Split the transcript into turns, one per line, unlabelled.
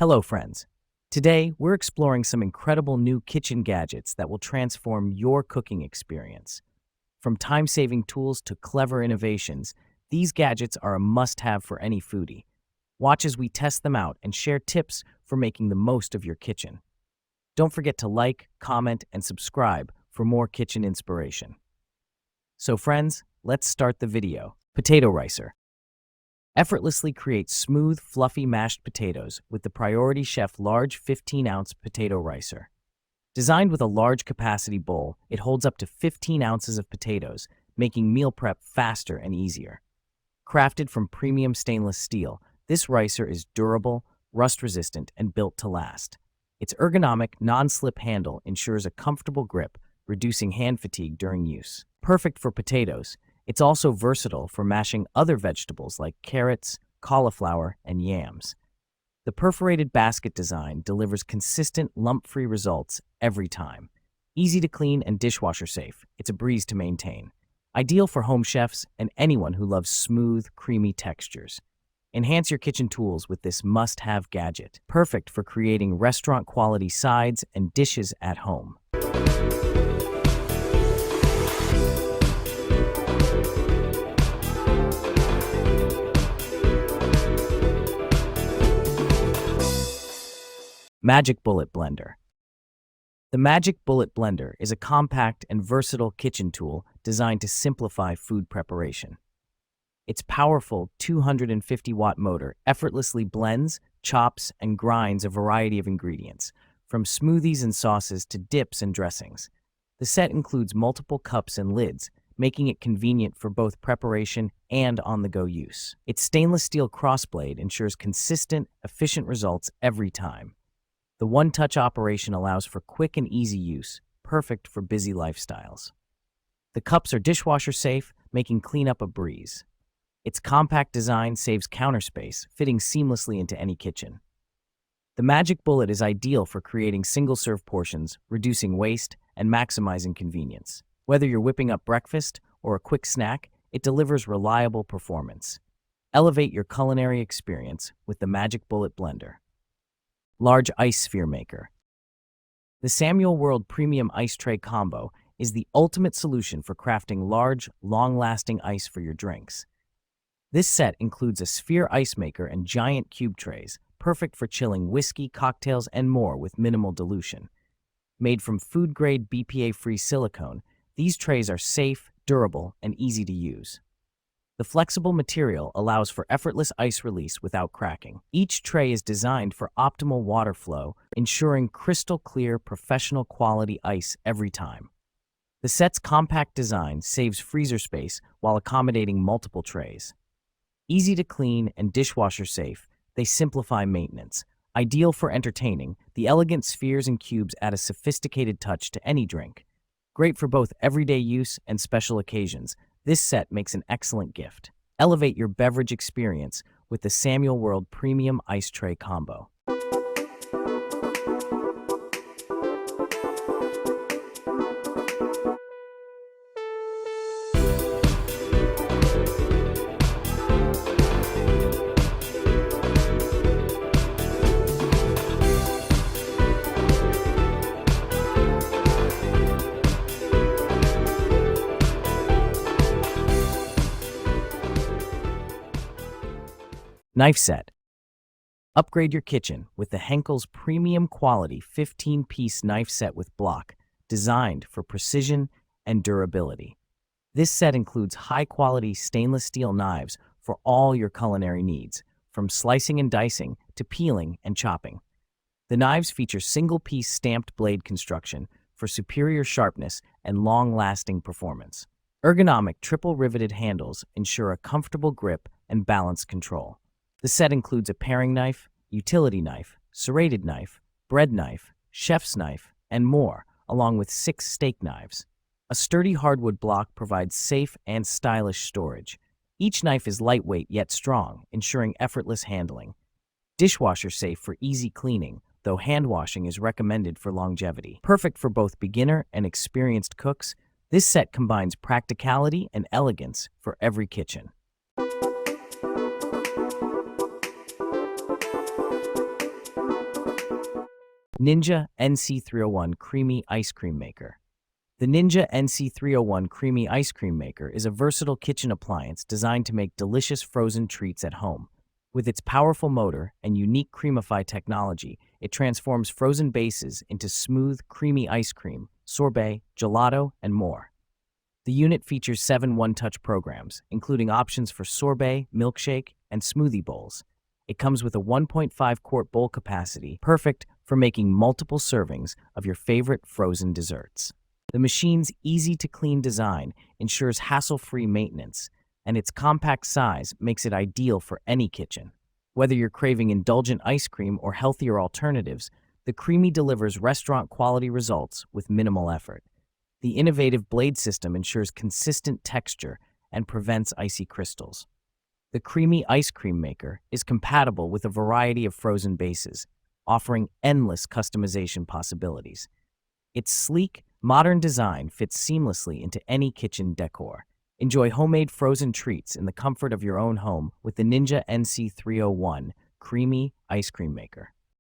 Hello, friends. Today, we're exploring some incredible new kitchen gadgets that will transform your cooking experience. From time-saving tools to clever innovations, these gadgets are a must-have for any foodie. Watch as we test them out and share tips for making the most of your kitchen. Don't forget to like, comment, and subscribe for more kitchen inspiration. So friends, let's start the video. Potato Ricer. Effortlessly create smooth, fluffy mashed potatoes with the Priority Chef large 15-ounce potato ricer. Designed with a large capacity bowl, it holds up to 15 ounces of potatoes, making meal prep faster and easier. Crafted from premium stainless steel, this ricer is durable, rust-resistant, and built to last. Its ergonomic, non-slip handle ensures a comfortable grip, reducing hand fatigue during use. Perfect for potatoes, it's also versatile for mashing other vegetables like carrots, cauliflower, and yams. The perforated basket design delivers consistent, lump-free results every time. Easy to clean and dishwasher safe, it's a breeze to maintain. Ideal for home chefs and anyone who loves smooth, creamy textures. Enhance your kitchen tools with this must-have gadget, perfect for creating restaurant-quality sides and dishes at home. Magic Bullet Blender. The Magic Bullet Blender is a compact and versatile kitchen tool designed to simplify food preparation. Its powerful 250-watt motor effortlessly blends, chops, and grinds a variety of ingredients, from smoothies and sauces to dips and dressings. The set includes multiple cups and lids, making it convenient for both preparation and on-the-go use. Its stainless steel crossblade ensures consistent, efficient results every time. The one-touch operation allows for quick and easy use, perfect for busy lifestyles. The cups are dishwasher safe, making cleanup a breeze. Its compact design saves counter space, fitting seamlessly into any kitchen. The Magic Bullet is ideal for creating single-serve portions, reducing waste, and maximizing convenience. Whether you're whipping up breakfast or a quick snack, it delivers reliable performance. Elevate your culinary experience with the Magic Bullet Blender. Large Ice Sphere Maker. The Samuel World Premium Ice Tray Combo is the ultimate solution for crafting large, long-lasting ice for your drinks. This set includes a sphere ice maker and giant cube trays, perfect for chilling whiskey, cocktails, and more with minimal dilution. Made from food-grade BPA-free silicone, these trays are safe, durable, and easy to use. The flexible material allows for effortless ice release without cracking. Each tray is designed for optimal water flow, ensuring crystal clear, professional quality ice every time. The set's compact design saves freezer space while accommodating multiple trays. Easy to clean and dishwasher safe, they simplify maintenance. Ideal for entertaining, the elegant spheres and cubes add a sophisticated touch to any drink. Great for both everyday use and special occasions, this set makes an excellent gift. Elevate your beverage experience with the Samuel World Premium Ice Tray Combo. Knife Set. Upgrade your kitchen with the Henkel's premium quality 15-piece knife set with block, designed for precision and durability. This set includes high-quality stainless steel knives for all your culinary needs, from slicing and dicing to peeling and chopping. The knives feature single-piece stamped blade construction for superior sharpness and long-lasting performance. Ergonomic triple-riveted handles ensure a comfortable grip and balanced control. The set includes a paring knife, utility knife, serrated knife, bread knife, chef's knife, and more, along with 6 steak knives. A sturdy hardwood block provides safe and stylish storage. Each knife is lightweight yet strong, ensuring effortless handling. Dishwasher safe for easy cleaning, though hand washing is recommended for longevity. Perfect for both beginner and experienced cooks, this set combines practicality and elegance for every kitchen. Ninja NC301 Creamy Ice Cream Maker. The Ninja NC301 Creamy Ice Cream Maker is a versatile kitchen appliance designed to make delicious frozen treats at home. With its powerful motor and unique Creamify technology, it transforms frozen bases into smooth, creamy ice cream, sorbet, gelato, and more. The unit features 7 one-touch programs, including options for sorbet, milkshake, and smoothie bowls. It comes with a 1.5-quart bowl capacity, perfect for making multiple servings of your favorite frozen desserts. The machine's easy-to-clean design ensures hassle-free maintenance, and its compact size makes it ideal for any kitchen. Whether you're craving indulgent ice cream or healthier alternatives, the Creamy delivers restaurant-quality results with minimal effort. The innovative blade system ensures consistent texture and prevents icy crystals. The Creamy Ice Cream Maker is compatible with a variety of frozen bases, offering endless customization possibilities. Its sleek, modern design fits seamlessly into any kitchen decor. Enjoy homemade frozen treats in the comfort of your own home with the Ninja NC301 Creamy Ice Cream Maker.